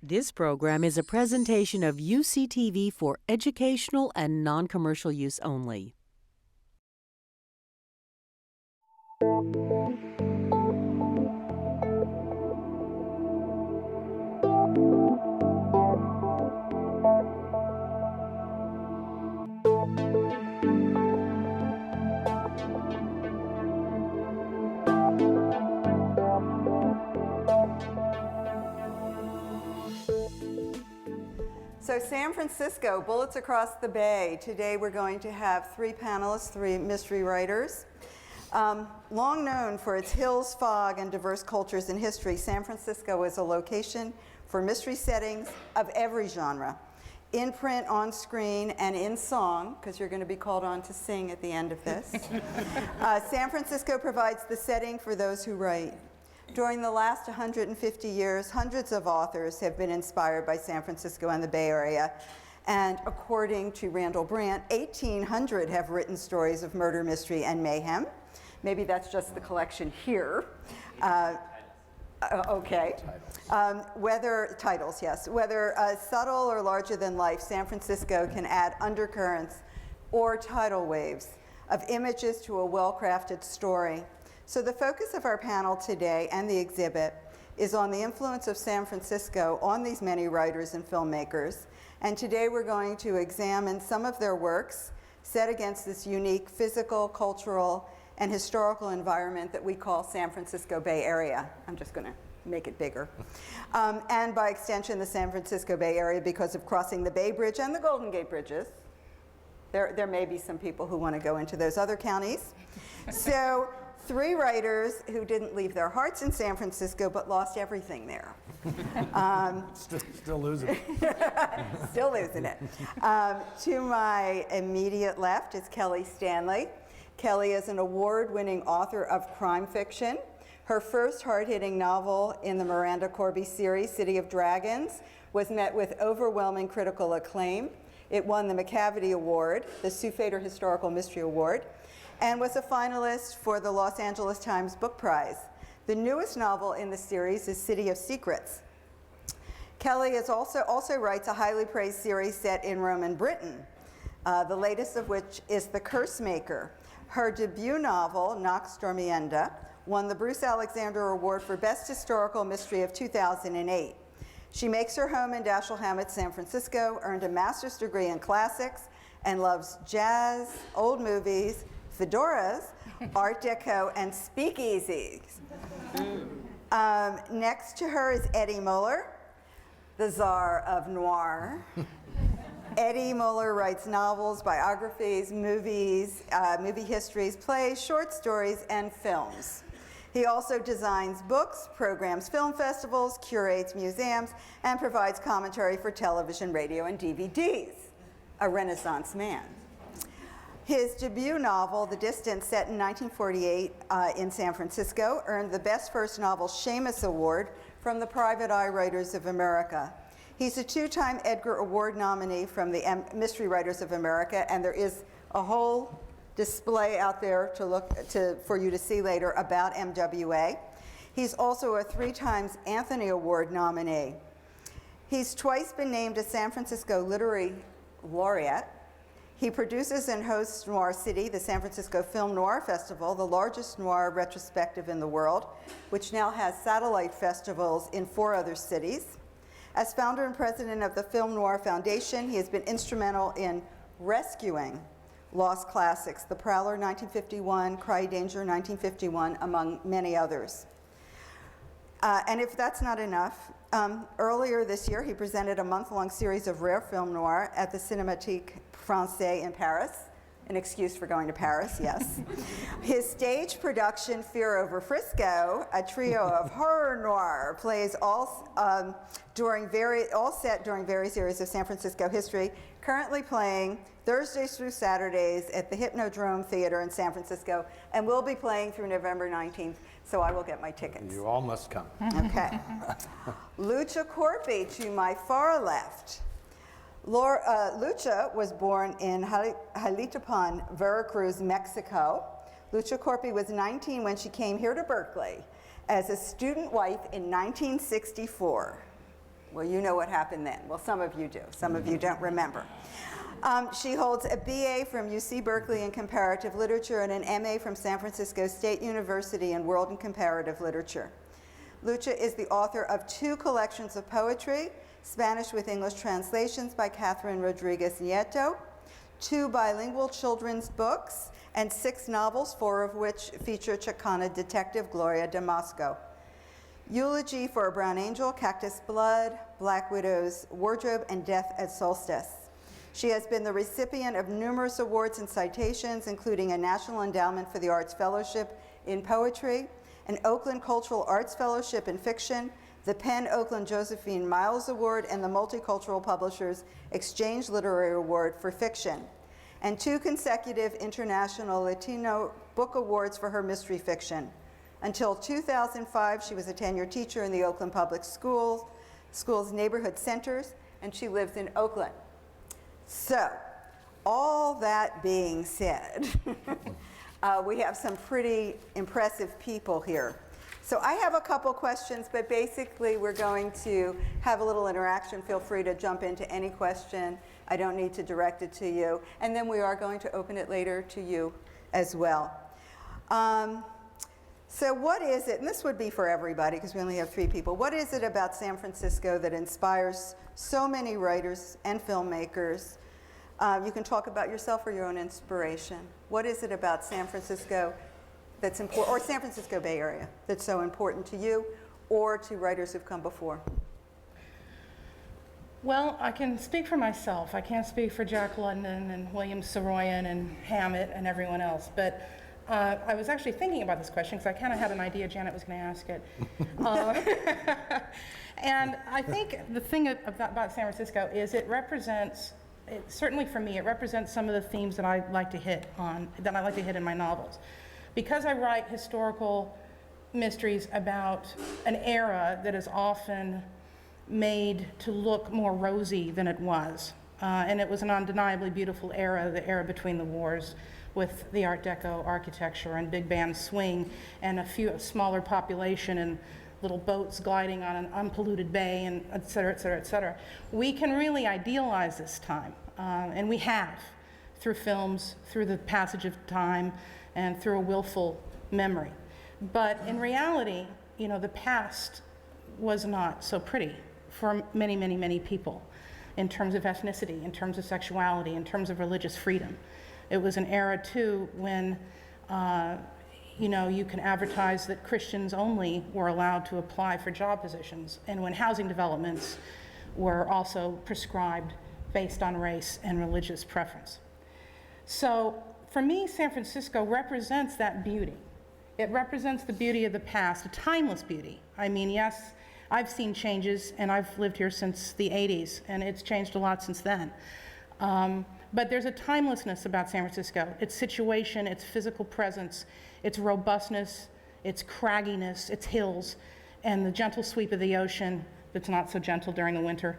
This program is a presentation of UCTV for educational and non-commercial use only. So San Francisco, bullets across the bay. Today we're going to have three panelists, three mystery writers. Long known for its hills, fog, and diverse cultures and history, San Francisco is a location for mystery settings of every genre, in print, on screen, and in song, because you're going to be called on to sing at the end of this. San Francisco provides the setting for those who write. During the last 150 years, hundreds of authors have been inspired by San Francisco and the Bay Area. And according to Randall Brandt, 1,800 have written stories of murder, mystery, and mayhem. Maybe that's just the collection here. Okay. Whether subtle or larger than life, San Francisco can add undercurrents or tidal waves of images to a well-crafted story. So the focus of our panel today and the exhibit is on the influence of San Francisco on these many writers and filmmakers. And today we're going to examine some of their works set against this unique physical, cultural, and historical environment that we call San Francisco Bay Area. I'm just going to make it bigger. And by extension, the San Francisco Bay Area because of crossing the Bay Bridge and the Golden Gate Bridges. There may be some people who want to go into those other counties. So three writers who didn't leave their hearts in San Francisco but lost everything there. Still losing it. Still losing it. To my immediate left is Kelli Stanley. Kelli is an award-winning author of crime fiction. Her first hard-hitting novel in the Miranda Corby series, City of Dragons, was met with overwhelming critical acclaim. It won the McCavity Award, the Sue Fader Historical Mystery Award, and was a finalist for the Los Angeles Times Book Prize. The newest novel in the series is City of Secrets. Kelli also writes a highly praised series set in Rome and Britain, the latest of which is The Curse Maker. Her debut novel, Nox Dormienda, won the Bruce Alexander Award for Best Historical Mystery of 2008. She makes her home in Dashiell Hammett, San Francisco, earned a master's degree in classics, and loves jazz, old movies, fedoras, Art Deco, and speakeasies. Next to her is Eddie Muller, the czar of noir. Eddie Muller writes novels, biographies, movies, movie histories, plays, short stories, and films. He also designs books, programs film festivals, curates museums, and provides commentary for television, radio, and DVDs. A Renaissance man. His debut novel, The Distance, set in 1948 in San Francisco, earned the Best First Novel Shamus Award from the Private Eye Writers of America. He's a two-time Edgar Award nominee from the Mystery Writers of America, and there is a whole display out there for you to see later about MWA. He's also a 3 times Anthony Award nominee. He's twice been named a San Francisco Literary Laureate. He produces and hosts Noir City, the San Francisco Film Noir Festival, the largest noir retrospective in the world, which now has satellite festivals in 4 other cities. As founder and president of the Film Noir Foundation, he has been instrumental in rescuing lost classics, The Prowler 1951, Cry Danger 1951, among many others. And if that's not enough, earlier this year he presented a month-long series of rare film noir at the Cinémathèque Française in Paris. An excuse for going to Paris, yes. His stage production, Fear Over Frisco, a trio of horror noir plays all set during various series of San Francisco history, currently playing Thursdays through Saturdays at the Hypnodrome Theater in San Francisco, and will be playing through November 19th, so I will get my tickets. You all must come. Okay. Lucha Corpi, to my far left. Lucha was born in Jalitopán, Veracruz, Mexico. Lucha Corpi was 19 when she came here to Berkeley as a student wife in 1964. Well, you know what happened then. Well, some of you do. Some of you don't remember. She holds a BA from UC Berkeley in Comparative Literature and an MA from San Francisco State University in World and Comparative Literature. Lucha is the author of 2 collections of poetry, Spanish with English translations by Catherine Rodriguez Nieto, 2 bilingual children's books, and 6 novels, 4 of which feature Chicana detective Gloria Damasco. Eulogy for a Brown Angel, Cactus Blood, Black Widow's Wardrobe, and Death at Solstice. She has been the recipient of numerous awards and citations, including a National Endowment for the Arts Fellowship in Poetry, an Oakland Cultural Arts Fellowship in Fiction, the Penn Oakland Josephine Miles Award, and the Multicultural Publishers Exchange Literary Award for Fiction, and 2 consecutive International Latino Book Awards for her mystery fiction. Until 2005, she was a tenured teacher in the Oakland Public Schools neighborhood centers, and she lives in Oakland. So, all that being said, we have some pretty impressive people here. So I have a couple questions, but basically we're going to have a little interaction. Feel free to jump into any question. I don't need to direct it to you. And then we are going to open it later to you as well. So what is it, and this would be for everybody because we only have 3 people, what is it about San Francisco that inspires so many writers and filmmakers? You can talk about yourself or your own inspiration. What is it about San Francisco that's important, or San Francisco Bay Area, that's so important to you or to writers who've come before? Well, I can speak for myself. I can't speak for Jack London and William Saroyan and Hammett and everyone else, but I was actually thinking about this question because I kind of had an idea Janet was going to ask it. And I think the thing about San Francisco is it represents, certainly for me, it represents some of the themes that I like to hit in my novels. Because I write historical mysteries about an era that is often made to look more rosy than it was. And it was an undeniably beautiful era, the era between the wars, with the Art Deco architecture and big band swing and a smaller population and little boats gliding on an unpolluted bay, and et cetera, et cetera, et cetera. We can really idealize this time, and we have, through films, through the passage of time, and through a willful memory. But in reality, you know, the past was not so pretty for many, many, many people in terms of ethnicity, in terms of sexuality, in terms of religious freedom. It was an era, too, when you know, you can advertise that Christians only were allowed to apply for job positions, and when housing developments were also prescribed based on race and religious preference. So for me, San Francisco represents that beauty. It represents the beauty of the past, a timeless beauty. I mean, yes, I've seen changes, and I've lived here since the 80s, and it's changed a lot since then. But there's a timelessness about San Francisco, its situation, its physical presence, its robustness, its cragginess, its hills, and the gentle sweep of the ocean that's not so gentle during the winter,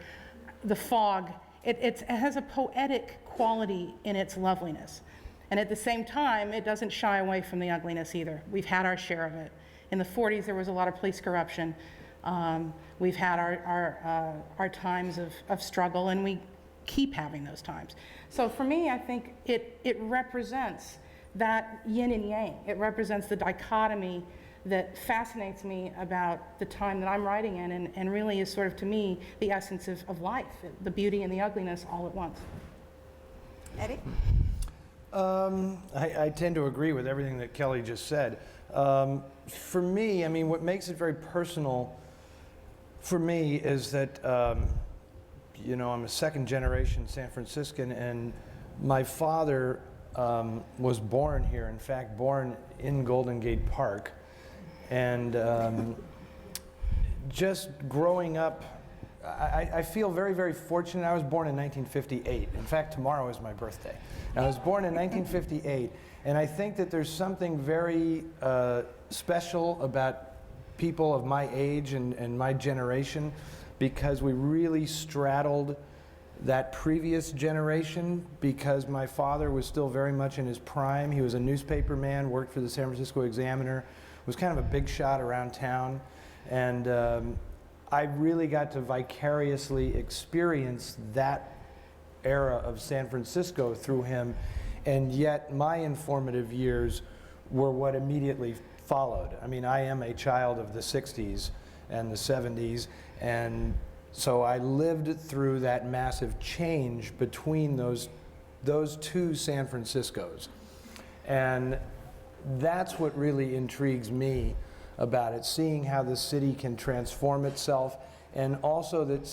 the fog. It has a poetic quality in its loveliness. And at the same time, it doesn't shy away from the ugliness either. We've had our share of it. In the 40s, there was a lot of police corruption. We've had our times of struggle, and we keep having those times. So for me, I think it represents that yin and yang. It represents the dichotomy that fascinates me about the time that I'm writing in, and really is sort of, to me, the essence of life, the beauty and the ugliness all at once. Eddie? I tend to agree with everything that Kelly just said. For me, I mean, what makes it very personal for me is that, you know, I'm a second generation San Franciscan, and my father was born here, in fact, born in Golden Gate Park. And just growing up, I feel very, very fortunate. I was born in 1958. In fact, tomorrow is my birthday. I was born in 1958, and I think that there's something very special about people of my age and my generation, because we really straddled that previous generation, because my father was still very much in his prime. He was a newspaper man, worked for the San Francisco Examiner, was kind of a big shot around town. And I really got to vicariously experience that era of San Francisco through him, and yet my informative years were what immediately followed. I mean, I am a child of the 60s and the 70s, and so I lived through that massive change between those two San Franciscos. And that's what really intrigues me about it, seeing how the city can transform itself, and also that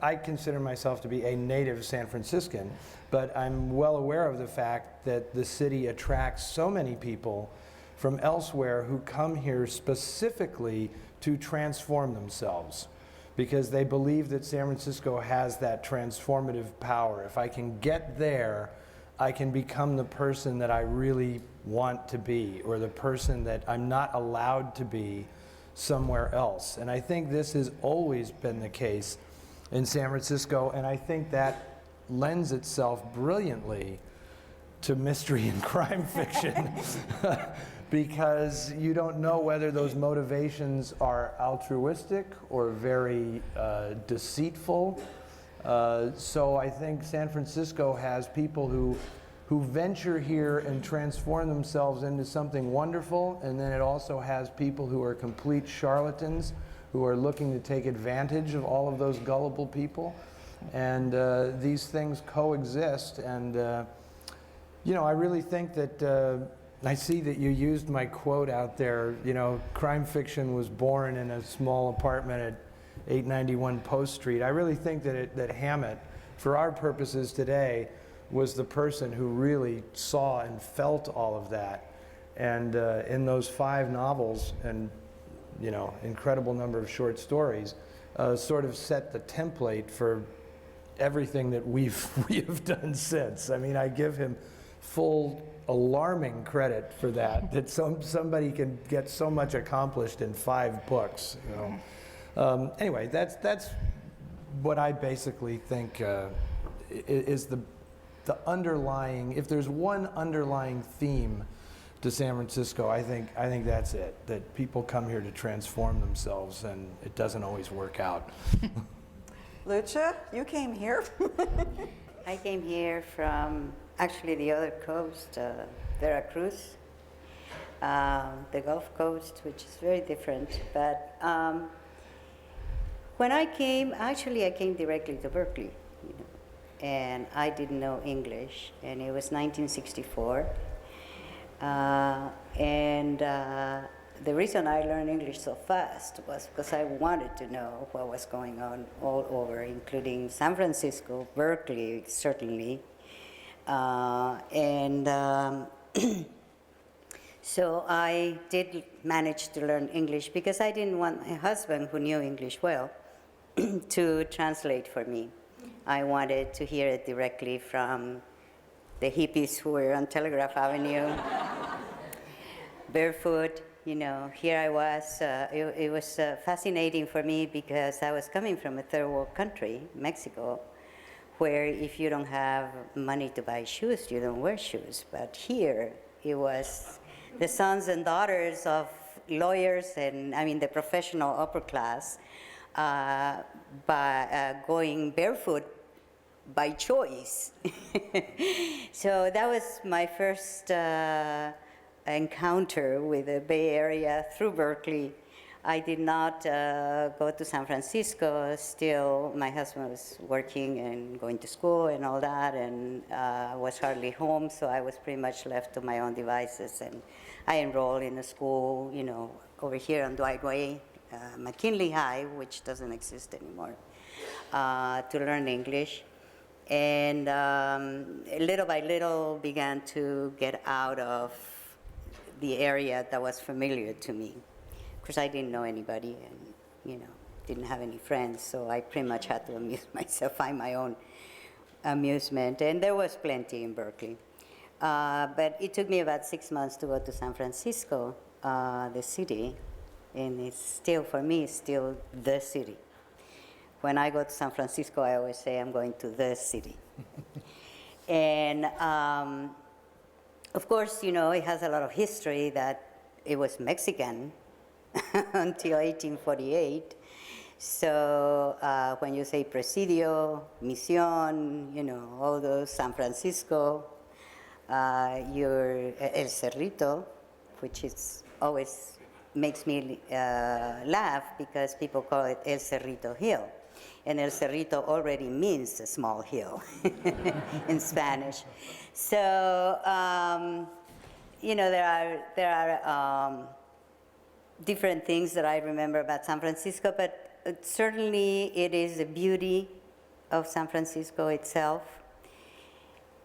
I consider myself to be a native San Franciscan, but I'm well aware of the fact that the city attracts so many people from elsewhere who come here specifically to transform themselves, because they believe that San Francisco has that transformative power. If I can get there, I can become the person that I really want to be, or the person that I'm not allowed to be somewhere else. And I think this has always been the case in San Francisco, and I think that lends itself brilliantly to mystery and crime fiction because you don't know whether those motivations are altruistic or very deceitful. So I think San Francisco has people who venture here and transform themselves into something wonderful, and then it also has people who are complete charlatans who are looking to take advantage of all of those gullible people. And these things coexist, and I really think that I see that you used my quote out there, crime fiction was born in a small apartment at 891 Post Street. I really think that Hammett, for our purposes today, was the person who really saw and felt all of that. And in those 5 novels and, incredible number of short stories, sort of set the template for everything that we have done since. I mean, I give him full alarming credit for that somebody can get so much accomplished in 5 books. Anyway, that's what I basically think is the underlying. If there's one underlying theme to San Francisco, I think that's it. That people come here to transform themselves, and it doesn't always work out. Lucha, you came here? I came here from actually the other coast, Veracruz, the Gulf Coast, which is very different. But when I came directly to Berkeley, and I didn't know English, and it was 1964. The reason I learned English so fast was because I wanted to know what was going on all over, including San Francisco, Berkeley, certainly. So I did manage to learn English because I didn't want my husband, who knew English well, to translate for me. I wanted to hear it directly from the hippies who were on Telegraph Avenue, barefoot. Here I was. It was fascinating for me because I was coming from a third world country, Mexico, where if you don't have money to buy shoes, you don't wear shoes. But here, it was the sons and daughters of lawyers and, the professional upper class, going barefoot by choice. So that was my first encounter with the Bay Area through Berkeley. I did not go to San Francisco. Still, my husband was working and going to school and all that, and was hardly home, so I was pretty much left to my own devices. And I enrolled in a school, over here on Dwight Way, McKinley High, which doesn't exist anymore, to learn English. And little by little began to get out of the area that was familiar to me. Because I didn't know anybody and, didn't have any friends, so I pretty much had to amuse myself, find my own amusement. And there was plenty in Berkeley. But it took me about 6 months to go to San Francisco, the city, and it's still, for me, it's still the city. When I go to San Francisco, I always say I'm going to the city. And of course, it has a lot of history that it was Mexican until 1848. So when you say Presidio, Misión, you know, all those, San Francisco, your El Cerrito, which is always makes me laugh because people call it El Cerrito Hill. And El Cerrito already means a small hill in Spanish. So, you know, there are different things that I remember about San Francisco, but certainly it is the beauty of San Francisco itself.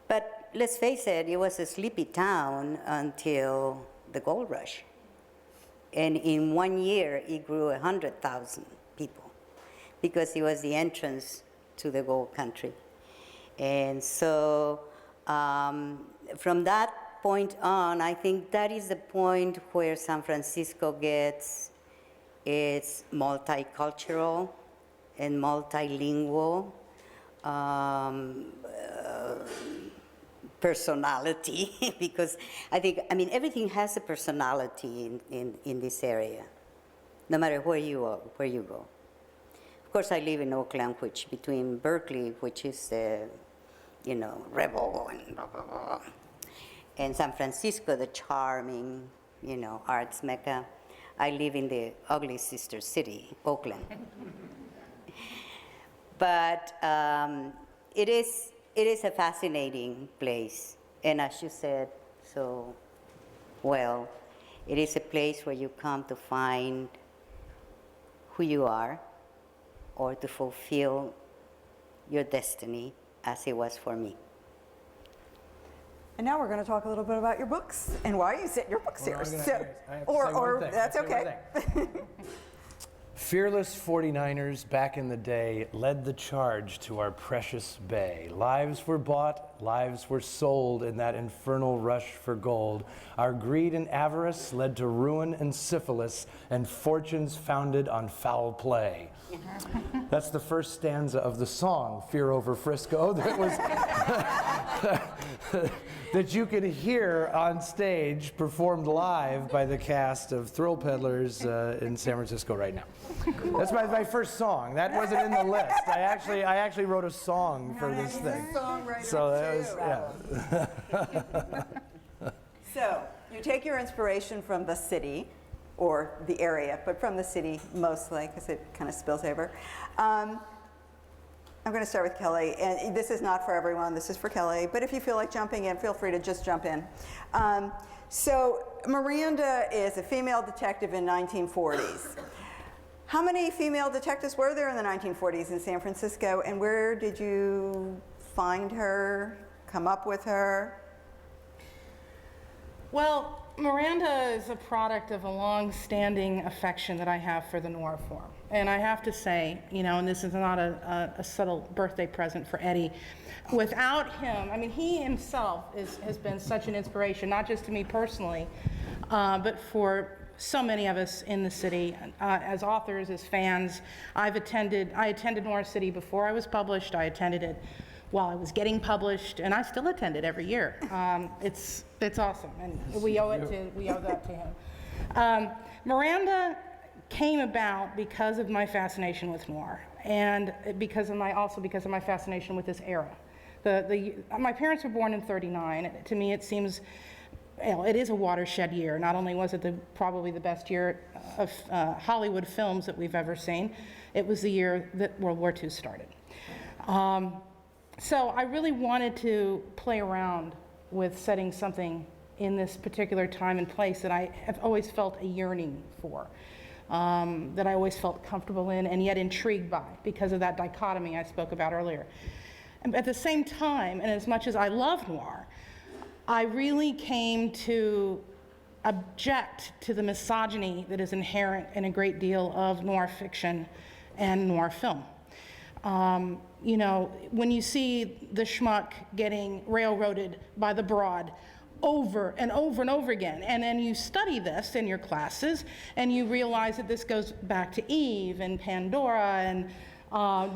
But let's face it, it was a sleepy town until the gold rush. And in 1 year, it grew 100,000 people because it was the entrance to the gold country. And so from that point on, I think that is the point where San Francisco gets its multicultural and multilingual personality, because I mean, everything has a personality in this area, no matter where you go. Of course, I live in Oakland, which between Berkeley, which is the, you know, rebel and blah, blah, blah, and San Francisco, the charming, you know, arts mecca. I live in the ugly sister city, Oakland. But it is a fascinating place. And as you said so well, it is a place where you come to find who you are or to fulfill your destiny, as it was for me. And now we're going to talk a little bit about your books and why you sit in your books here. That's okay. Fearless 49ers back in the day led the charge to our precious bay. Lives were bought, lives were sold in that infernal rush for gold. Our greed and avarice led to ruin and syphilis and fortunes founded on foul play. That's the first stanza of the song, Fear Over Frisco, that was that you could hear on stage performed live by the cast of Thrill Peddlers in San Francisco right now. That's my first song. That wasn't in the list. I actually wrote a song for this thing. So that was, yeah. So you take your inspiration from the city, or the area, but from the city mostly, because it kind of spills over. I'm going to start with Kelli, and this is not for everyone, this is for Kelli, but if you feel like jumping in, feel free to just jump in. So Miranda is a female detective in 1940s. How many female detectives were there in the 1940s in San Francisco, and where did you find her, come up with her? Well, Miranda is a product of a long-standing affection that I have for the noir form. And I have to say, you know, and this is not a subtle birthday present for Eddie, without him, I mean, he himself has been such an inspiration, not just to me personally, but for so many of us in the city, as authors, as fans. I attended Noir City before I was published. I attended it while I was getting published, and I still attend it every year. It's awesome, and we owe that to him. Miranda came about because of my fascination with noir, and because of my fascination with this era. My parents were born in '39. To me, it seems, it is a watershed year. Not only was it probably the best year of Hollywood films that we've ever seen, it was the year that World War II started. So I really wanted to play around with setting something in this particular time and place that I have always felt a yearning for, that I always felt comfortable in and yet intrigued by because of that dichotomy I spoke about earlier. And at the same time, and as much as I love noir, I really came to object to the misogyny that is inherent in a great deal of noir fiction and noir film. You know, when you see the schmuck getting railroaded by the broad over and over and over again, and then you study this in your classes, and you realize that this goes back to Eve and Pandora and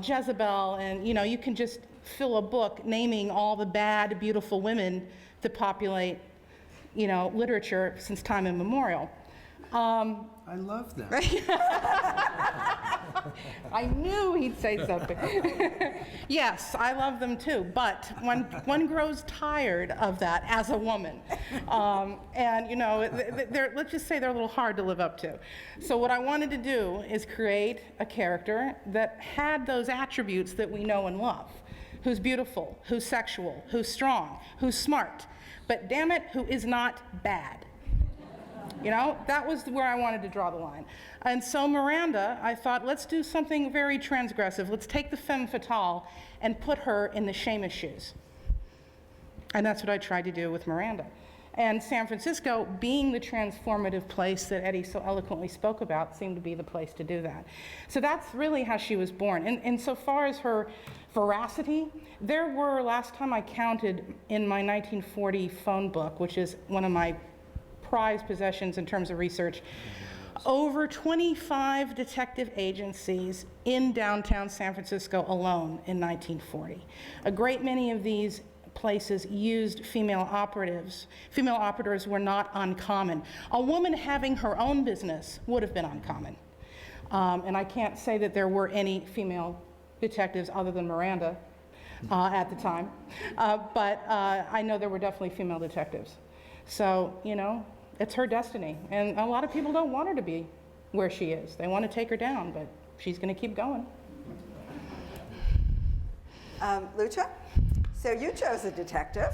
Jezebel, and you know, you can just fill a book naming all the bad, beautiful women that populate, you know, literature since time immemorial. I love that. I knew he'd say something. Yes, I love them too, but one grows tired of that as a woman. And you know, let's just say they're a little hard to live up to. So what I wanted to do is create a character that had those attributes that we know and love. Who's beautiful, who's sexual, who's strong, who's smart, but damn it, who is not bad. You know, that was where I wanted to draw the line. And so Miranda, I thought, let's do something very transgressive. Let's take the femme fatale and put her in the Seamus shoes. And that's what I tried to do with Miranda. And San Francisco, being the transformative place that Eddie so eloquently spoke about, seemed to be the place to do that. So that's really how she was born. And so far as her veracity, there were, last time I counted in my 1940 phone book, which is one of my prized possessions in terms of research, over 25 detective agencies in downtown San Francisco alone in 1940. A great many of these places used female operatives. Female operators were not uncommon. A woman having her own business would have been uncommon. And I can't say that there were any female detectives other than Miranda at the time, but I know there were definitely female detectives. So, you know, it's her destiny. And a lot of people don't want her to be where she is. They want to take her down, but she's going to keep going. Lucha? So you chose a detective,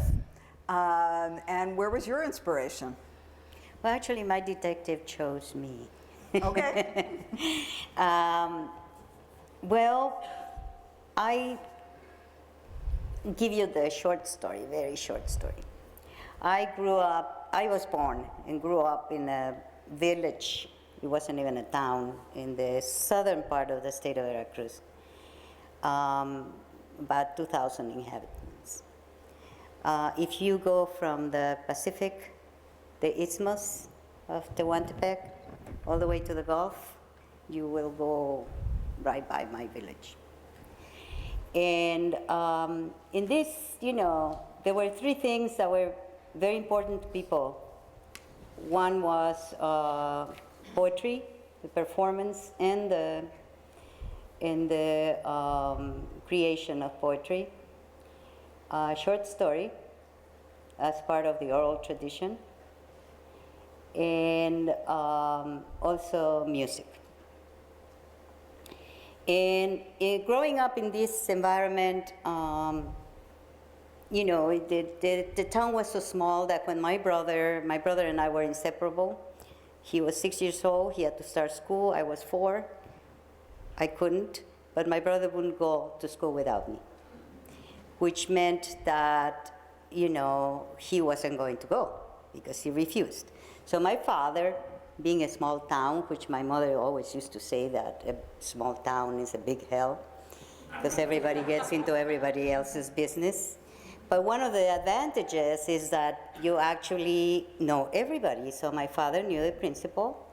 and where was your inspiration? Well, actually, my detective chose me. Okay. Well, I give you the short story, very short story. I was born and grew up in a village. It wasn't even a town in the southern part of the state of Veracruz. About 2,000 inhabitants. If you go from the Pacific, the isthmus of Tehuantepec, all the way to the Gulf, you will go right by my village. And in this, you know, there were three things that were very important to people. One was poetry, the performance, and the creation of poetry. Short story as part of the oral tradition, and also music. And growing up in this environment, you know, the town was so small that when my brother and I were inseparable. He was 6 years old, he had to start school, I was 4. I couldn't, but my brother wouldn't go to school without me, which meant that, you know, he wasn't going to go because he refused. So my father, being a small town, which my mother always used to say that a small town is a big hell because everybody gets into everybody else's business. But one of the advantages is that you actually know everybody. So my father knew the principal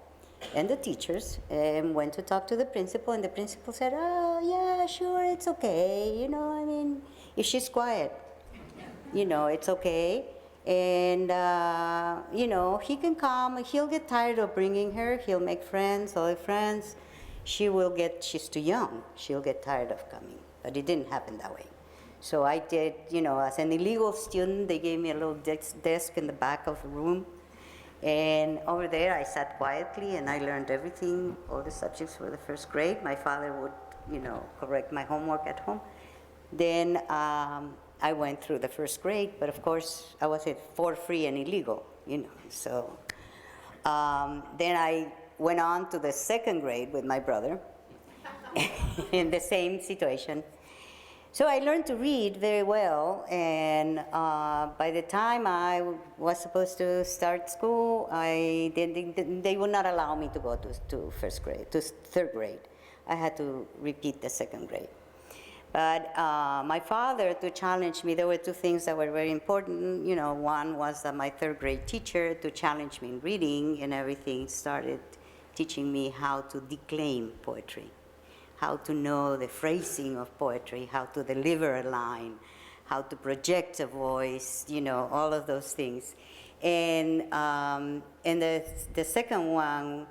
and the teachers and went to talk to the principal, and the principal said, oh, yeah, sure, it's okay. You know, I mean, if she's quiet, you know, it's okay. And, you know, he can come, he'll get tired of bringing her, he'll make friends, other friends. She's too young, she'll get tired of coming. But it didn't happen that way. So I did, you know, as an illegal student, they gave me a little desk in the back of the room. And over there, I sat quietly and I learned everything, all the subjects for the first grade. My father would, you know, correct my homework at home. Then I went through the first grade, but of course, I was for free and illegal, you know. So then I went on to the second grade with my brother in the same situation. So I learned to read very well, and by the time I was supposed to start school, they would not allow me to go to third grade. I had to repeat the second grade. But my father, to challenge me, there were two things that were very important. You know, one was that my third grade teacher, to challenge me in reading and everything, started teaching me how to declaim poetry, how to know the phrasing of poetry, how to deliver a line, how to project a voice, you know, all of those things. And the second one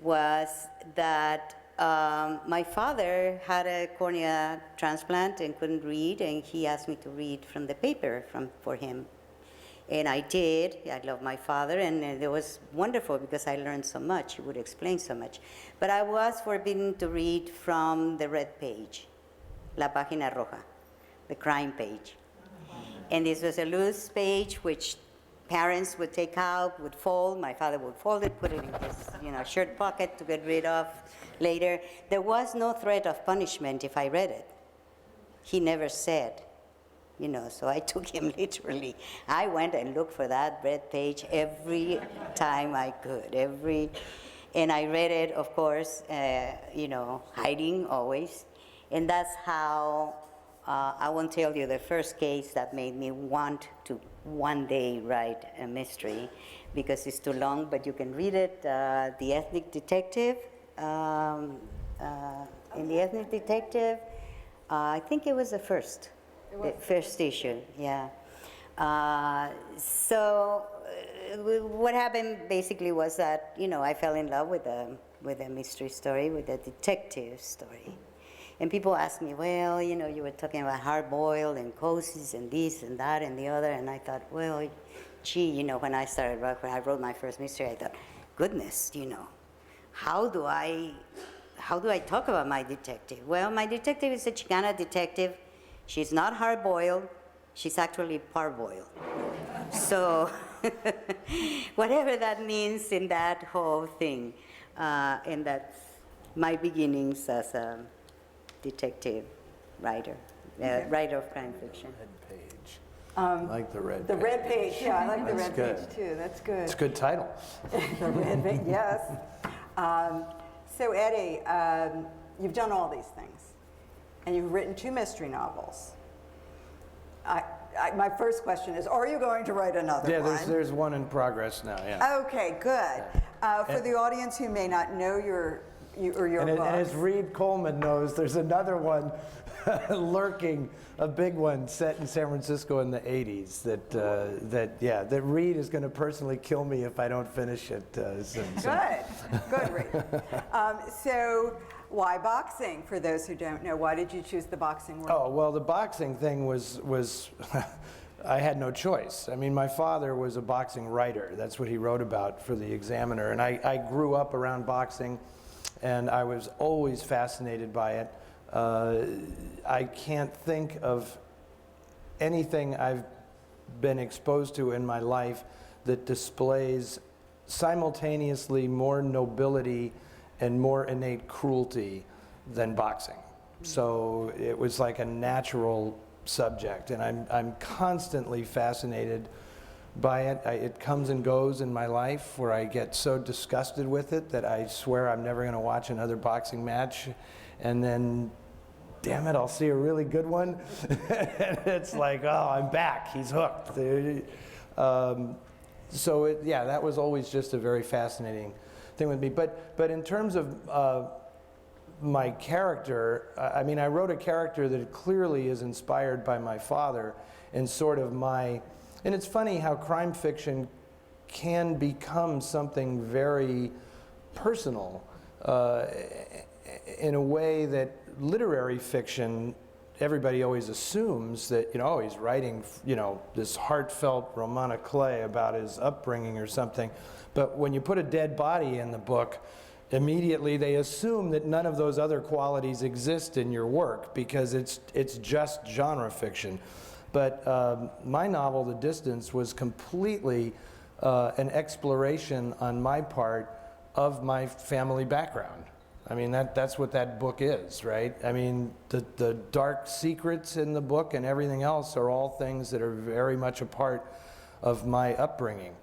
was that my father had a cornea transplant and couldn't read, and he asked me to read from the paper for him. And I did. I love my father, and it was wonderful because I learned so much. He would explain so much. But I was forbidden to read from the red page, La Página Roja, the crime page. And this was a loose page which parents would take out, would fold. My father would fold it, put it in his shirt pocket to get rid of later. There was no threat of punishment if I read it. He never said, so I took him literally. I went and looked for that red page every time I could, and I read it, of course, hiding always. And that's how, I won't tell you the first case that made me want to one day write a mystery, because it's too long, but you can read it, The Ethnic Detective. In The Ethnic Detective, I think it was the first issue, yeah. What happened basically was that, I fell in love with a mystery story, with a detective story. And people ask me, well, you were talking about hard-boiled and cozies and this and that and the other, and I thought, well, gee, when I wrote my first mystery, I thought, goodness, how do I talk about my detective? Well, my detective is a Chicana detective. She's not hard-boiled. She's actually parboiled. So whatever that means in that whole thing, and that's my beginnings as a detective writer, writer of crime fiction. Red page. I like the red The page. red page, yeah, I like the That's red good. page too. That's good. It's a good title. The red page, yes. So Eddie, you've done all these things, and you've written 2 mystery novels. My first question is, are you going to write another one? Yeah, there's one in progress now, yeah. Okay, good. For the audience who may not know your And book. as Reed Coleman knows, there's another one lurking, a big one set in San Francisco in the 80s that Reed is going to personally kill me if I don't finish it soon. Good, Reed. So why boxing? For those who don't know, why did you choose the boxing world? Oh, well, the boxing thing was I had no choice. I mean, my father was a boxing writer. That's what he wrote about for the Examiner. And I grew up around boxing, and I was always fascinated by it. I can't think of anything I've been exposed to in my life that displays simultaneously more nobility and more innate cruelty than boxing. So it was like a natural subject, and I'm constantly fascinated by it. It comes and goes in my life where I get so disgusted with it that I swear I'm never going to watch another boxing match, and then damn it, I'll see a really good one. And it's like, oh, I'm back, he's hooked. That was always just a very fascinating thing with me. But in terms of my character, I mean, I wrote a character that clearly is inspired by my father and sort of and it's funny how crime fiction can become something very personal in a way that literary fiction, everybody always assumes that, he's writing, this heartfelt roman à clef about his upbringing or something. But when you put a dead body in the book, immediately they assume that none of those other qualities exist in your work because it's just genre fiction. But my novel, The Distance, was completely an exploration on my part of my family background. I mean, that's what that book is, right? I mean, the dark secrets in the book and everything else are all things that are very much a part of my upbringing.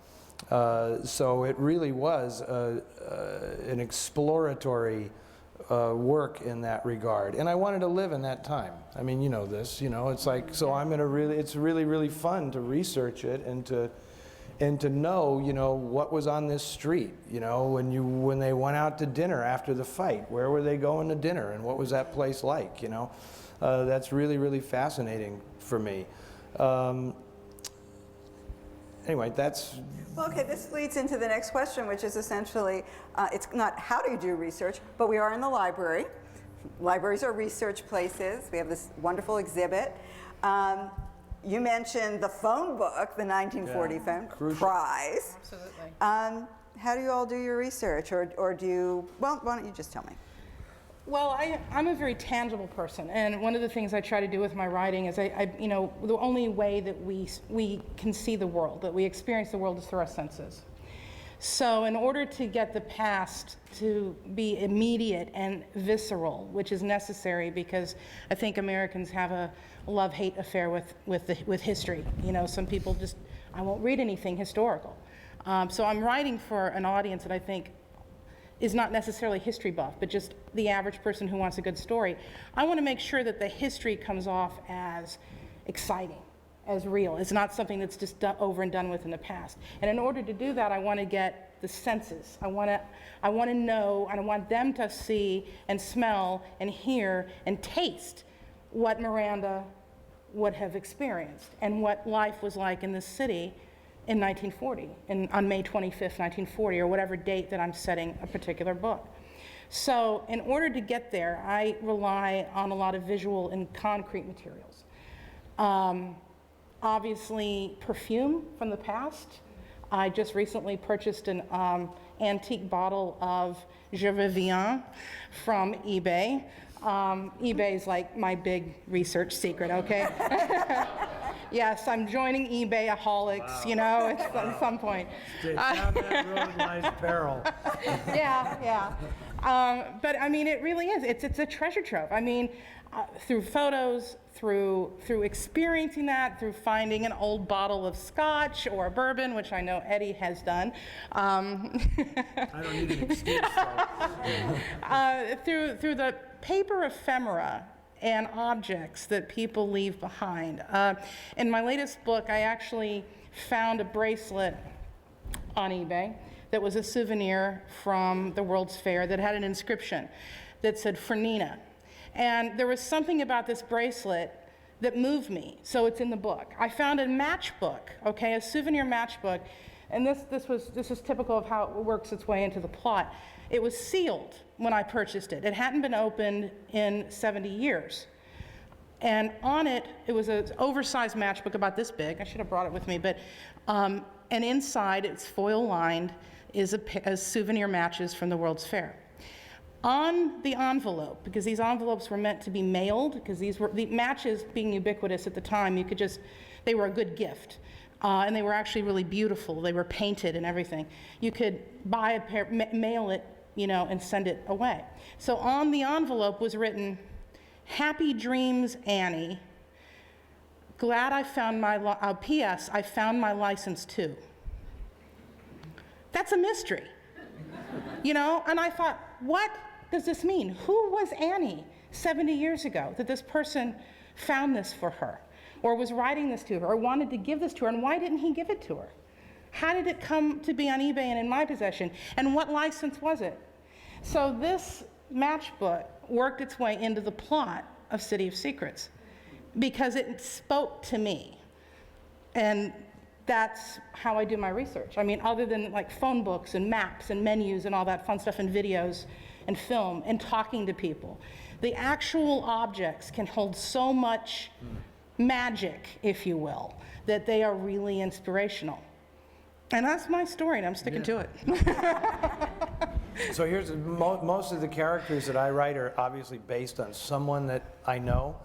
So it really was an exploratory work in that regard. And I wanted to live in that time. I mean, you know this, it's like, so it's really, really fun to research it and to know, what was on this street, when they went out to dinner after the fight, where were they going to dinner and what was that place like, That's really, really fascinating for me. anyway, that's, Well, okay, this leads into the next question, which is essentially, it's not how do you do research, but we are in the library. Libraries are research places. We have this wonderful exhibit. You mentioned the phone book, the 1940 phone prize. Absolutely. How do you all do your research, or do you, well, why don't you just tell me? Well, I'm a very tangible person, and one of the things I try to do with my writing is you know, the only way that we can see the world, that we experience the world is through our senses. So in order to get the past to be immediate and visceral, which is necessary because I think Americans have a love-hate affair with history. You know, some people just, I won't read anything historical. So I'm writing for an audience that I think is not necessarily history buff, but just the average person who wants a good story. I want to make sure that the history comes off as exciting, as real. It's not something that's just done, over and done with in the past. And in order to do that, I want to get the senses. I want to know, and I want them to see and smell and hear and taste what Miranda would have experienced and what life was like in this city in 1940, on May 25th, 1940, or whatever date that I'm setting a particular book. So in order to get there, I rely on a lot of visual and concrete materials. Obviously, perfume from the past. I just recently purchased an antique bottle of Je Viens from eBay. eBay is like my big research secret, okay? Yes, I'm joining eBay-aholics, you know, at some point. down that road lies peril. Yeah. But I mean, it really is. It's a treasure trove. I mean, through photos, through experiencing that, through finding an old bottle of scotch or bourbon, which I know Eddie has done. I don't need an excuse, though. Through the paper ephemera and objects that people leave behind. In my latest book, I actually found a bracelet on eBay that was a souvenir from the World's Fair that had an inscription that said, "For Nina." And there was something about this bracelet that moved me, so it's in the book. I found a matchbook, okay, a souvenir matchbook, and this is typical of how it works its way into the plot. It was sealed when I purchased it. It hadn't been opened in 70 years. And on it, it was an oversized matchbook about this big. I should have brought it with me, but, and inside, it's foil lined, is a souvenir matches from the World's Fair. On the envelope, because these envelopes were meant to be mailed, because these were, the matches being ubiquitous at the time, you could just, they were a good gift. And they were actually really beautiful. They were painted and everything. You could buy a pair, mail it, you know, and send it away. So on the envelope was written, "Happy Dreams, Annie. Glad I found my, P.S. I found my license too." That's a mystery, you know? And I thought, what does this mean? Who was Annie 70 years ago that this person found this for her, or was writing this to her, or wanted to give this to her, and why didn't he give it to her? How did it come to be on eBay and in my possession, and what license was it? So this matchbook worked its way into the plot of City of Secrets because it spoke to me. And that's how I do my research. I mean, other than like phone books and maps and menus and all that fun stuff and videos and film and talking to people, the actual objects can hold so much magic, if you will, that they are really inspirational. And that's my story, and I'm sticking to it. So here's, most of the characters that I write are obviously based on someone that I know,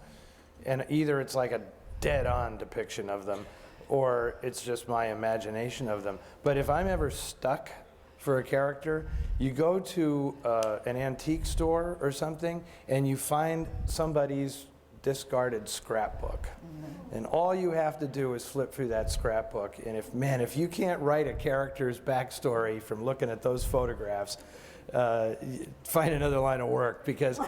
and either it's like a dead-on depiction of them, or it's just my imagination of them. But if I'm ever stuck for a character, you go to an antique store or something, and you find somebody's discarded scrapbook. And all you have to do is flip through that scrapbook, and if you can't write a character's backstory from looking at those photographs, find another line of work, because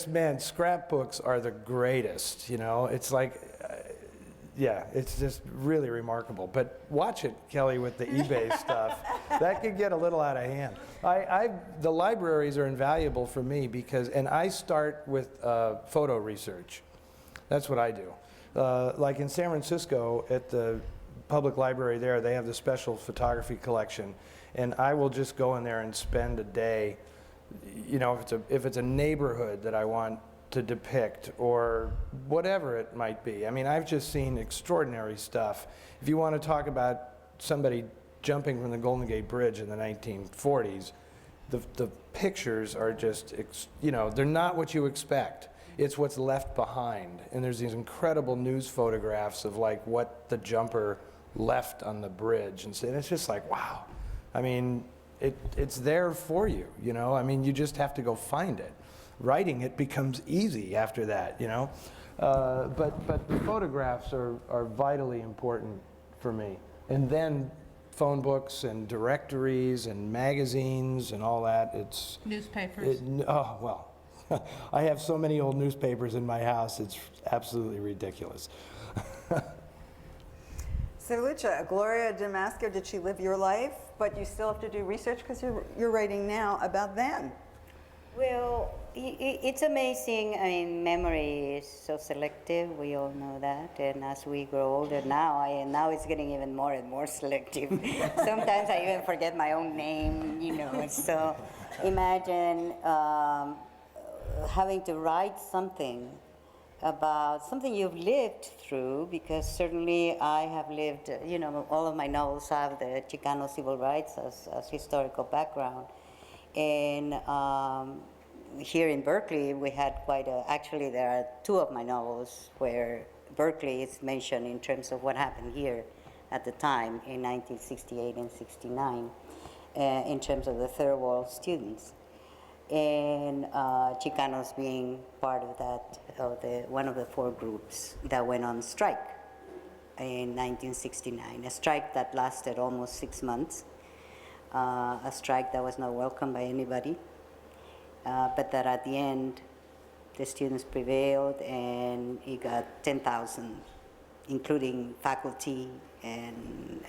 man, scrapbooks are the greatest, you know? It's like, yeah, it's just really remarkable. But watch it, Kelly, with the eBay stuff. That could get a little out of hand. The libraries are invaluable for me because, and I start with photo research. That's what I do. Like in San Francisco, at the public library there, they have the special photography collection, and I will just go in there and spend a day, you know, if it's a neighborhood that I want to depict or whatever it might be. I mean, I've just seen extraordinary stuff. If you want to talk about somebody jumping from the Golden Gate Bridge in the 1940s, the pictures are just, you know, they're not what you expect. It's what's left behind. And there's these incredible news photographs of like what the jumper left on the bridge. And it's just like, wow. I mean, it's there for you, you know? I mean, you just have to go find it. Writing it becomes easy after that, you know? But the photographs are vitally important for me. And then phone books and directories and magazines and all that, it's... Newspapers. Oh, well, I have so many old newspapers in my house, it's absolutely ridiculous. So Lucha, Gloria Damasco, did she live your life? But you still have to do research because you're writing now about them. Well, it's amazing. I mean, memory is so selective. We all know that. And as we grow older now it's getting even more and more selective. Sometimes I even forget my own name, you know. So imagine having to write something about something you've lived through, because certainly I have lived, you know, all of my novels have the Chicano civil rights as historical background. And here in Berkeley, we had quite a, actually there are two of my novels where Berkeley is mentioned in terms of what happened here at the time in 1968 and 69, in terms of the third world students. And Chicanos being part of that, one of the four groups that went on strike in 1969, a strike that lasted almost 6 months. A strike that was not welcomed by anybody, but that at the end, the students prevailed and it got 10,000, including faculty and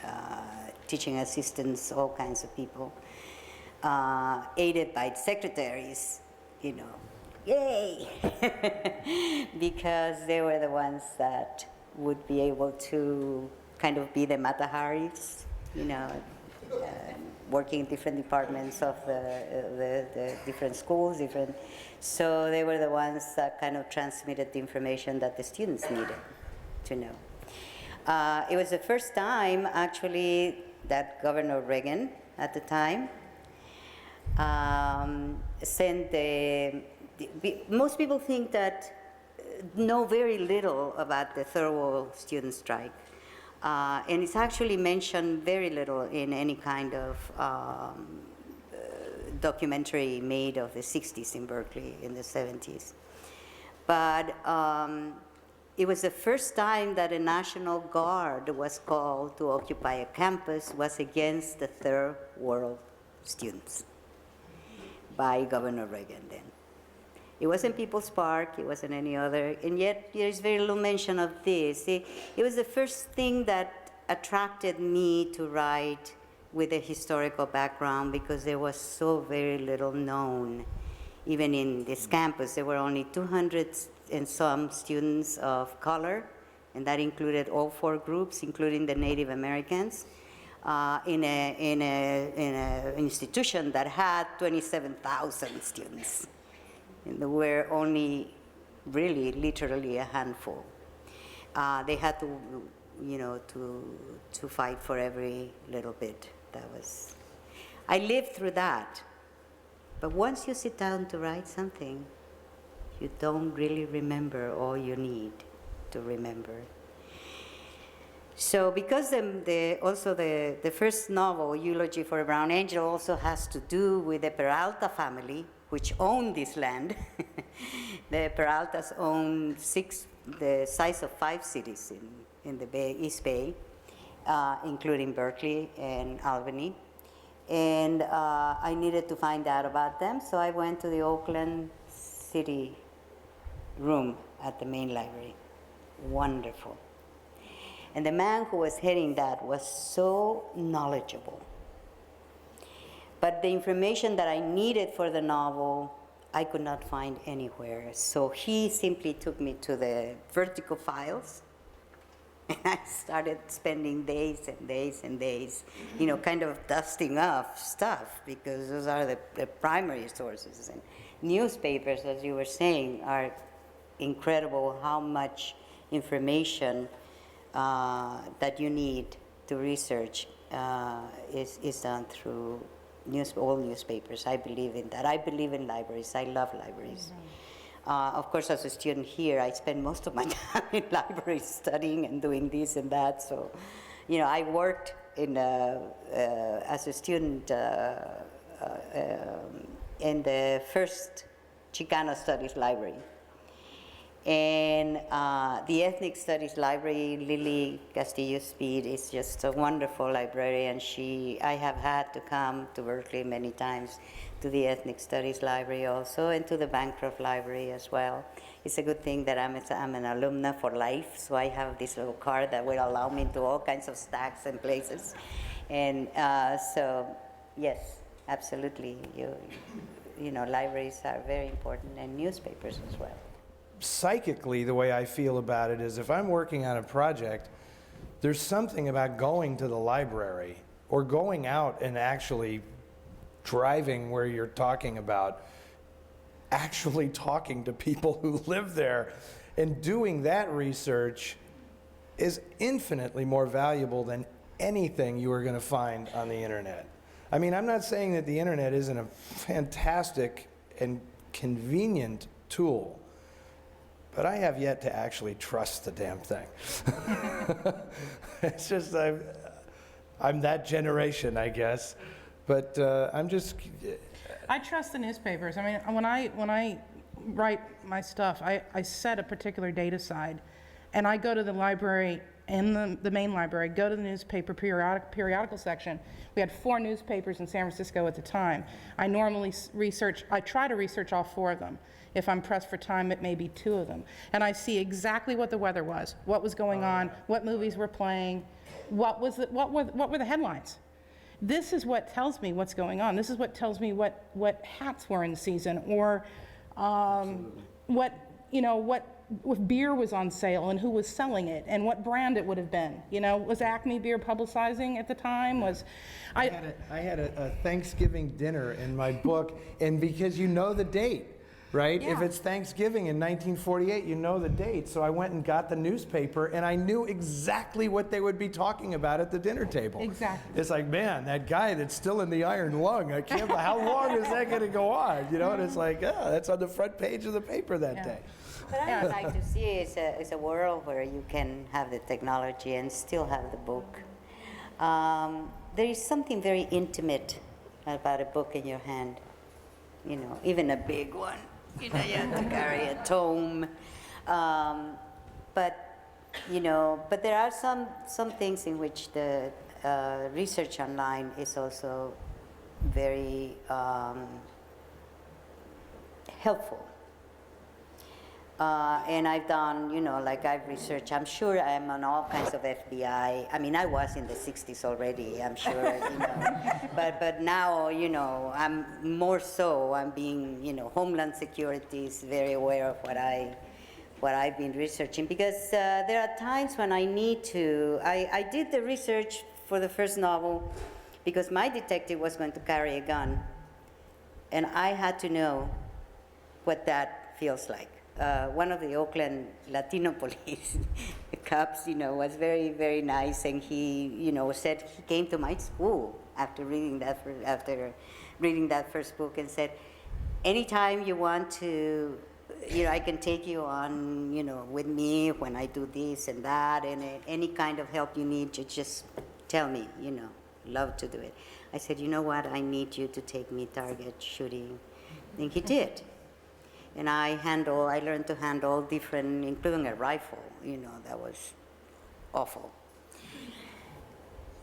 teaching assistants, all kinds of people, aided by secretaries, you know, yay! Because they were the ones that would be able to kind of be the Mata Haris, you know, working in different departments of the different schools, so they were the ones that kind of transmitted the information that the students needed to know. It was the first time, actually, that Governor Reagan, at the time, sent most people think that, know very little about the third world student strike. And it's actually mentioned very little in any kind of documentary made of the 60s in Berkeley, in the 70s. But it was the first time that a National Guard was called to occupy a campus, was against the third world students by Governor Reagan then. It wasn't People's Park, it wasn't any other, and yet there's very little mention of this. It was the first thing that attracted me to write with a historical background, because there was so very little known. Even in this campus, there were only 200 and some students of color, and that included all four groups, including the Native Americans, in an institution that had 27,000 students. And there were only really, literally a handful. They had to, you know, to fight for every little bit. I lived through that. But once you sit down to write something, you don't really remember all you need to remember. So because also the first novel, Eulogy for a Brown Angel, also has to do with the Peralta family, which owned this land. The Peraltas owned the size of 5 cities in the East Bay, including Berkeley and Albany. And I needed to find out about them, so I went to the Oakland City room at the main library. Wonderful. And the man who was heading that was so knowledgeable. But the information that I needed for the novel, I could not find anywhere. So he simply took me to the vertical files And I started spending days and days and days, kind of dusting off stuff, because those are the primary sources. And newspapers, as you were saying, are incredible how much information that you need to research is done through all newspapers. I believe in that. I believe in libraries. I love libraries. Of course, as a student here, I spend most of my time in libraries studying and doing this and that. So, I worked as a student in the first Chicano Studies Library. And the Ethnic Studies Library, Lily Castillo Speed, is just a wonderful librarian. I have had to come to Berkeley many times, to the Ethnic Studies Library also, and to the Bancroft Library as well. It's a good thing that I'm an alumna for life, so I have this little card that will allow me to all kinds of stacks and places. And so, yes, absolutely, libraries are very important, and newspapers as well. Psychically, the way I feel about it is if I'm working on a project, there's something about going to the library or going out and actually driving where you're talking about, actually talking to people who live there and doing that research is infinitely more valuable than anything you are going to find on the internet. I mean, I'm not saying that the internet isn't a fantastic and convenient tool, but I have yet to actually trust the damn thing. It's just, I'm that generation, I guess. But I trust the newspapers. I mean, when I write my stuff, I set a particular date aside, and I go to the library, in the main library, go to the newspaper periodical section. We had 4 newspapers in San Francisco at the time. I try to research all 4 of them. If I'm pressed for time, it may be 2 of them. And I see exactly what the weather was, what was going on, what movies were playing, what were the headlines. This is what tells me what's going on. This is what tells me what hats were in season, or what beer was on sale and who was selling it and what brand it would have been. Was Acme Beer publicizing at the time? I had a Thanksgiving dinner in my book, and because you know the date, right? Yeah. If it's Thanksgiving in 1948, you know the date. So I went and got the newspaper, and I knew exactly what they would be talking about at the dinner table. Exactly. It's like, man, that guy that's still in the iron lung, I can't, how long is that going to go on? And it's like, that's on the front page of the paper that day. What I would like to see is a world where you can have the technology and still have the book. There is something very intimate about a book in your hand, even a big one. You have to carry a tome. But there are some things in which the research online is also very helpful. And I've done, I've researched, I'm sure I'm on all kinds of FBI. I mean, I was in the 60s already, I'm sure, But now, I'm more so, I'm being, Homeland Security is very aware of what I've been researching, because there are times when I need to, I did the research for the first novel because my detective was going to carry a gun, and I had to know what that feels like. One of the Oakland Latino police cops, was very, very nice, and he, said he came to my school after reading that first book, and said, anytime you want to, I can take you on, with me when I do this and that, and any kind of help you need, just tell me, love to do it. I said, you know what, I need you to take me target shooting, and he did. And I learned to handle different, including a rifle, that was awful.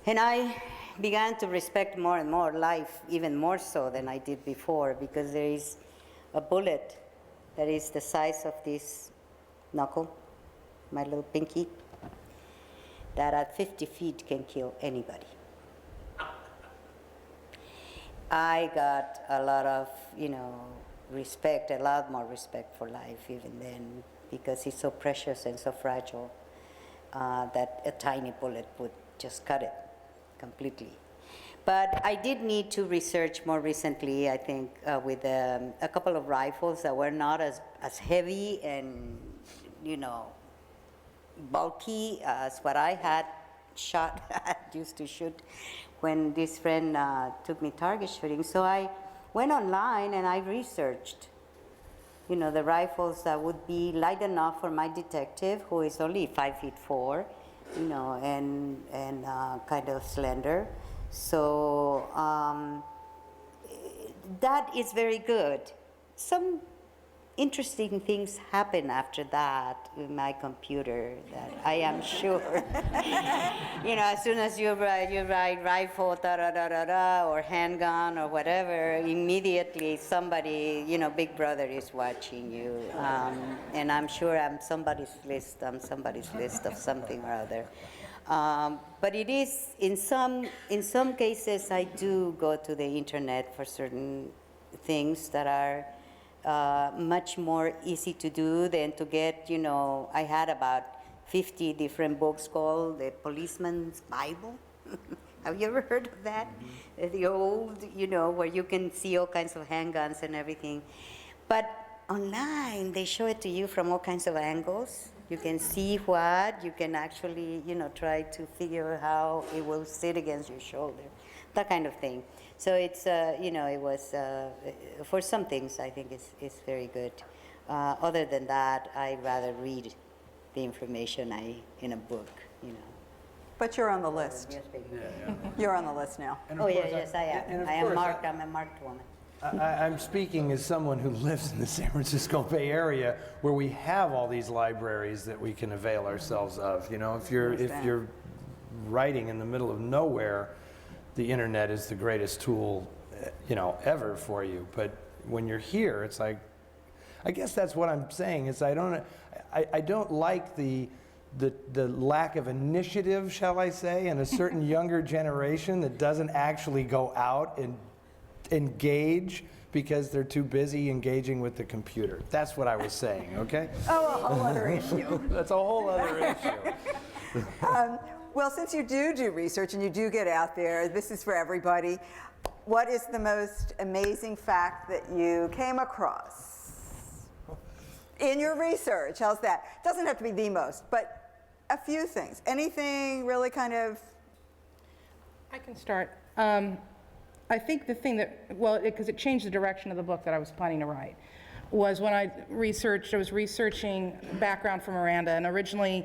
And I began to respect more and more life, even more so than I did before, because there is a bullet that is the size of this knuckle, my little pinky, that at 50 feet can kill anybody. I got a lot of, respect, a lot more respect for life even then, because it's so precious and so fragile. that a tiny bullet would just cut it completely. But I did need to research more recently, I think, with a couple of rifles that were not as heavy and, bulky as what I had used to shoot when this friend took me target shooting. So I went online and I researched, the rifles that would be light enough for my detective, who is only 5'4", and kind of slender. So that is very good. Some interesting things happen after that in my computer that I am sure. As soon as you write rifle, or handgun or whatever, immediately somebody, Big Brother is watching you. And I'm sure I'm somebody's list of something or other. But it is, in some cases, I do go to the internet for certain things that are much more easy to do than to get, I had about 50 different books called the Policeman's Bible. Have you ever heard of that? Mm-hmm. The old, where you can see all kinds of handguns and everything. But online, they show it to you from all kinds of angles. You can see what, you can actually, try to figure how it will sit against your shoulder, that kind of thing. So it's, it was, for some things, I think it's very good. Other than that, I'd rather read the information in a book, But you're on the list. Yeah. You're on the list now. And of Oh, course, yes, I am. and of I'm course, a marked woman. I'm speaking as someone who lives in the San Francisco Bay Area, where we have all these libraries that we can avail ourselves of. If you're writing in the middle of nowhere, the internet is the greatest tool, ever for you. But when you're here, it's like, I guess that's what I'm saying. Is I don't like the lack of initiative, shall I say, in a certain younger generation that doesn't actually go out and engage because they're too busy engaging with the computer. That's what I was saying, okay? Oh, a whole other issue. That's a whole other issue. Well, since you do research and you do get out there, this is for everybody. What is the most amazing fact that you came across in your research? How's that? Doesn't have to be the most, but a few things. Anything really kind of... I can start. I think the thing that, because it changed the direction of the book that I was planning to write, was when I was researching background for Miranda, and originally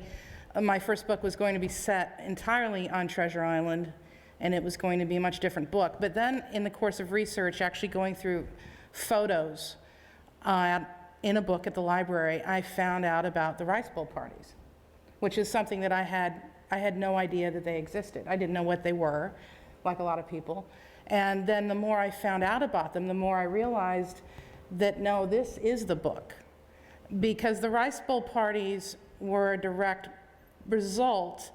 my first book was going to be set entirely on Treasure Island, and it was going to be a much different book. But then in the course of research, actually going through photos in a book at the library, I found out about the Rice Bowl parties, which is something that I had no idea that they existed. I didn't know what they were, like a lot of people. And then the more I found out about them, the more I realized that, no, this is the book. Because the Rice Bowl parties were a direct result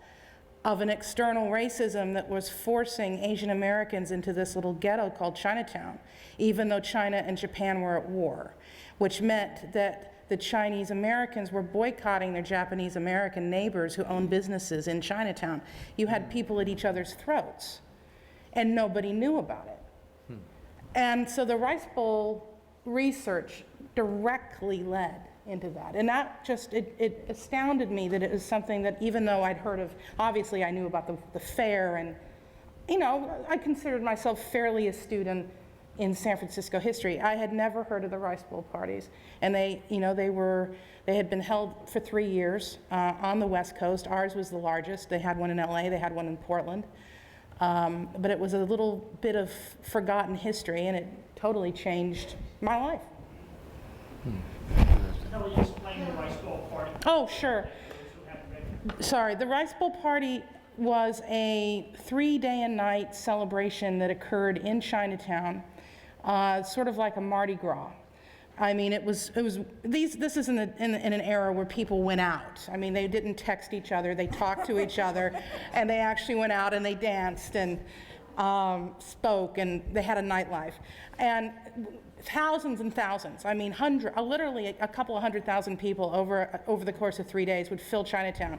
of an external racism that was forcing Asian Americans into this little ghetto called Chinatown, even though China and Japan were at war, which meant that the Chinese Americans were boycotting their Japanese American neighbors who owned businesses in Chinatown. You had people at each other's throats, and nobody knew about it. And so the Rice Bowl research directly led into that. And that just, it astounded me that it was something that, even though I'd heard of, obviously I knew about the fair, and, I considered myself fairly astute in San Francisco history. I had never heard of the Rice Bowl parties. And they had been held for 3 years on the West Coast. Ours was the largest. They had one in LA, they had one in Portland. But it was a little bit of forgotten history, and it totally changed my life. Kelly, explain the Rice Bowl party. Oh, sure. Sorry, the Rice Bowl party was a 3-day and night celebration that occurred in Chinatown, sort of like a Mardi Gras. I mean, this is in an era where people went out. I mean, they didn't text each other, they talked to each other, and they actually went out and they danced and spoke, and they had a nightlife. And thousands and thousands, I mean, literally a couple of 100,000 people over the course of 3 days would fill Chinatown.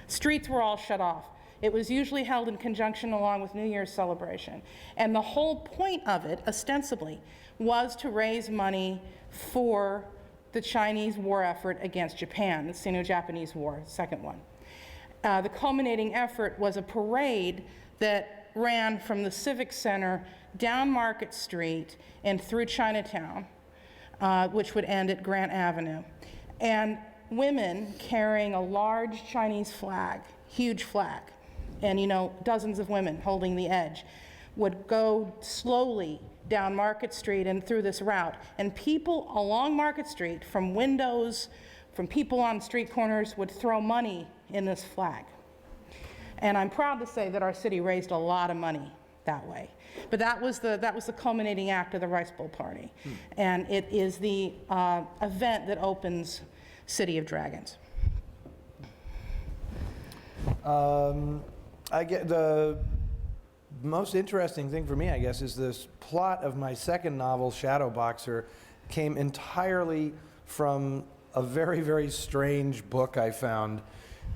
Streets were all shut off. It was usually held in conjunction along with New Year's celebration. And the whole point of it, ostensibly, was to raise money for the Chinese war effort against Japan, the Sino-Japanese War, second one. The culminating effort was a parade that ran from the Civic Center down Market Street and through Chinatown, which would end at Grant Avenue. And women carrying a large Chinese flag, huge flag, and dozens of women holding the edge, would go slowly down Market Street and through this route. And people along Market Street, from windows, from people on street corners, would throw money in this flag. And I'm proud to say that our city raised a lot of money that way. But that was the culminating act of the Rice Bowl Party. And it is the event that opens City of Dragons. I get the most interesting thing for me, I guess, is this plot of my second novel, Shadow Boxer, came entirely from a very, very strange book I found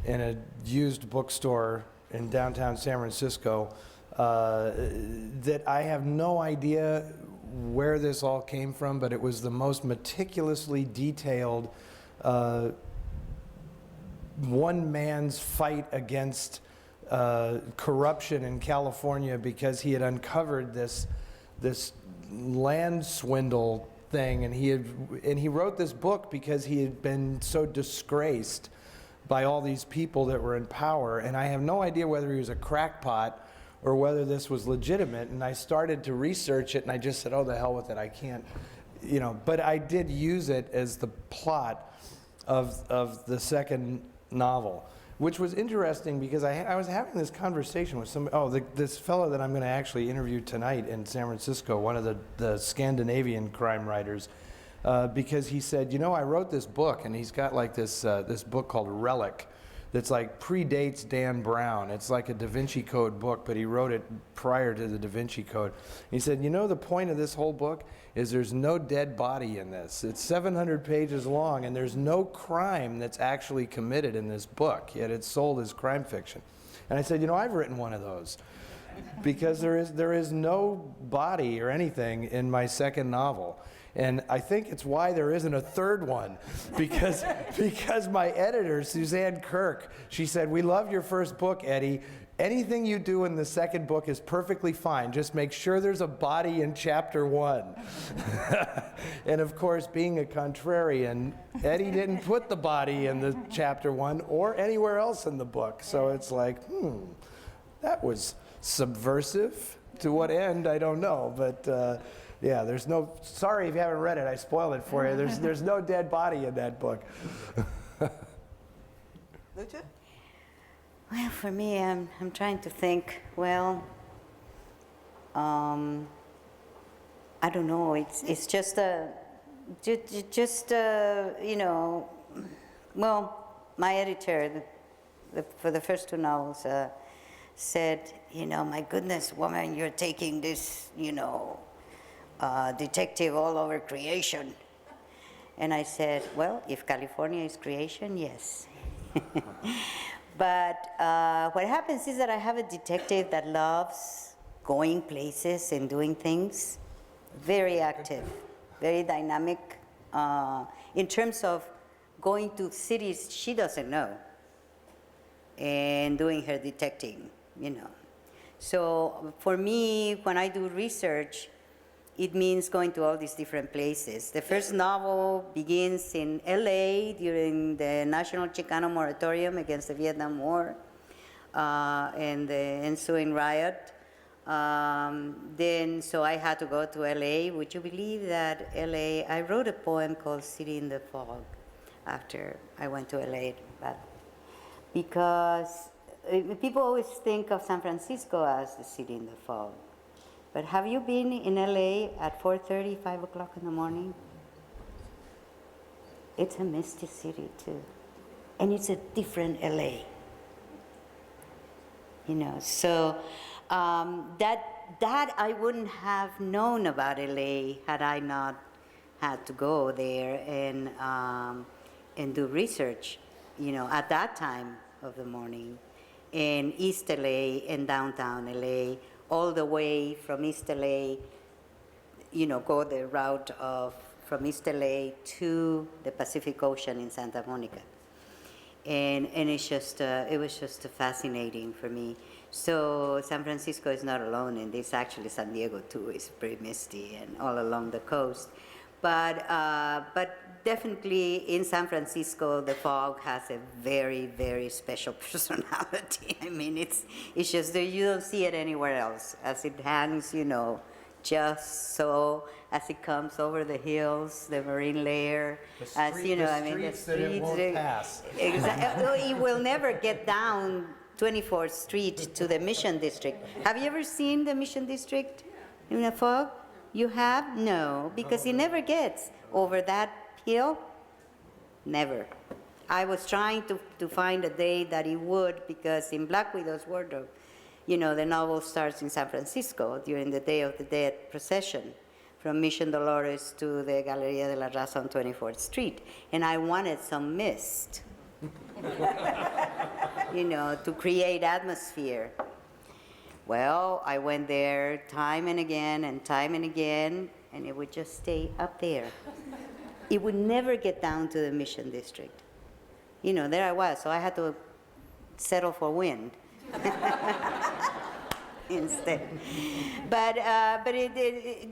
in a used bookstore in downtown San Francisco that I have no idea where this all came from, but it was the most meticulously detailed one man's fight against corruption in California because he had uncovered this land swindle thing, and he wrote this book because he had been so disgraced by all these people that were in power, and I have no idea whether he was a crackpot or whether this was legitimate. And I started to research it, and I just said, oh, the hell with it, I can't, but I did use it as the plot of the second novel, which was interesting because I was having this conversation with this fellow that I'm going to actually interview tonight in San Francisco, one of the Scandinavian crime writers, because he said, I wrote this book, and he's got like this book called Relic that's like predates Dan Brown. It's like a Da Vinci Code book, but he wrote it prior to the Da Vinci Code. He said, the point of this whole book is there's no dead body in this. It's 700 pages long, and there's no crime that's actually committed in this book, yet it's sold as crime fiction. And I said, I've written one of those, because there is no body or anything in my second novel. And I think it's why there isn't a third one, because my editor, Suzanne Kirk, she said, we love your first book, Eddie. Anything you do in the second book is perfectly fine. Just make sure there's a body in chapter 1. And of course, being a contrarian, Eddie didn't put the body in the chapter 1 or anywhere else in the book. So it's like, that was subversive. To what end, I don't know. But yeah, there's no, sorry if you haven't read it, I spoiled it for you. There's no dead body in that book. Lucha? Well, for me, I'm trying to think. Well, I don't know. It's just Well, my editor, for the first 2 novels, said, my goodness, woman, you're taking this, detective all over creation. And I said, well, if California is creation, yes. But what happens is that I have a detective that loves going places and doing things. Very active, very dynamic. In terms of going to cities she doesn't know and doing her detecting, So for me, when I do research, it means going to all these different places. The first novel begins in LA during the National Chicano Moratorium against the Vietnam War and the ensuing riot. So I had to go to LA. Would you believe that LA, I wrote a poem called City in the Fog after I went to LA. But because people always think of San Francisco as the city in the fog. But have you been in LA at 4:30, 5 o'clock in the morning? It's a misty city too. And it's a different LA. So that I wouldn't have known about LA had I not had to go there and do research. At that time, of the morning, in East LA and downtown LA, all the way from East LA, go the route of from East LA to the Pacific Ocean in Santa Monica. And it's just, it was just fascinating for me. So San Francisco is not alone in this. Actually, San Diego too is pretty misty and all along the coast. But definitely in San Francisco, the fog has a very, very special personality. I mean, it's just that you don't see it anywhere else, as it hangs, just so as it comes over the hills, the marine layer, the streets that it won't pass. Exactly. It will never get down 24th Street to the Mission District. Have you ever seen the Mission District in the fog? You have? No, because it never gets over that hill. Never. I was trying to find a day that it would, because in Black Widow's Wardrobe, the novel starts in San Francisco during the Day of the Dead procession from Mission Dolores to the Galeria de la Raza on 24th Street. And I wanted some mist, to create atmosphere. Well, I went there time and again, and it would just stay up there. It would never get down to the Mission District. There I was, so I had to settle for wind instead. But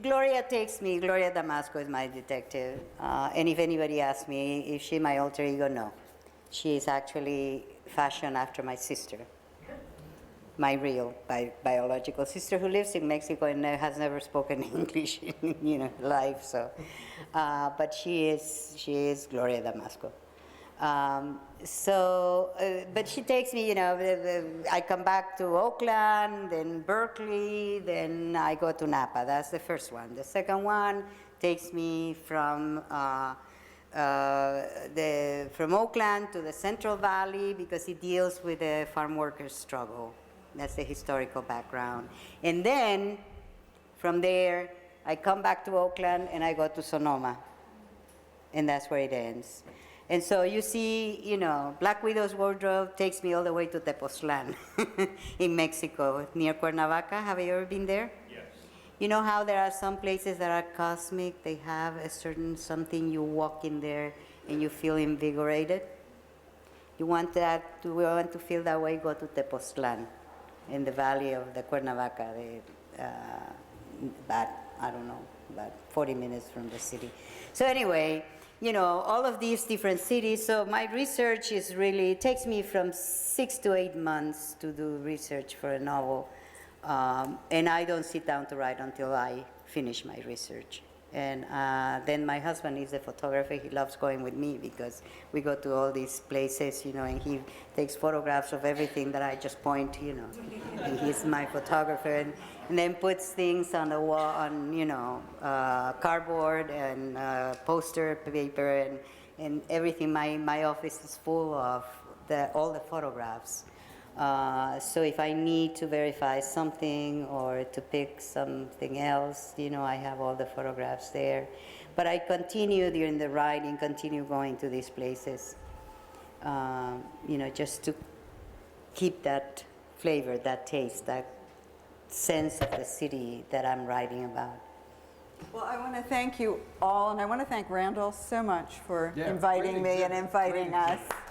Gloria takes me. Gloria Damasco is my detective. And if anybody asks me if she's my alter ego, no. She is actually fashioned after my sister, my real biological sister, who lives in Mexico and has never spoken English in life. So, but she is Gloria Damasco. But she takes me, I come back to Oakland, then Berkeley, then I go to Napa. That's the first one. The second one takes me from Oakland to the Central Valley, because it deals with the farm workers' struggle. That's the historical background. And then from there, I come back to Oakland and I go to Sonoma. And that's where it ends. And so you see, Black Widow's Wardrobe takes me all the way to Tepoztlan in Mexico, near Cuernavaca. Have you ever been there? Yes. You know how there are some places that are cosmic? They have a certain something, you walk in there and you feel invigorated. You want to feel that way, go to Tepoztlan in the valley of the Cuernavaca, about 40 minutes from the city. So anyway, all of these different cities. So my research is really, it takes me from 6 to 8 months to do research for a novel. And I don't sit down to write until I finish my research. And then my husband is a photographer. He loves going with me because we go to all these places, and he takes photographs of everything that I just point, and he's my photographer. And then puts things on the wall, on cardboard and poster paper and everything. My office is full of all the photographs. So if I need to verify something or to pick something else, I have all the photographs there. But I continue during the writing, continue going to these places, just to keep that flavor, that taste, that sense of the city that I'm writing about. Well, I want to thank you all, and I want to thank Randall so much for Yeah, inviting great me and exhibit, inviting great us. exhibit.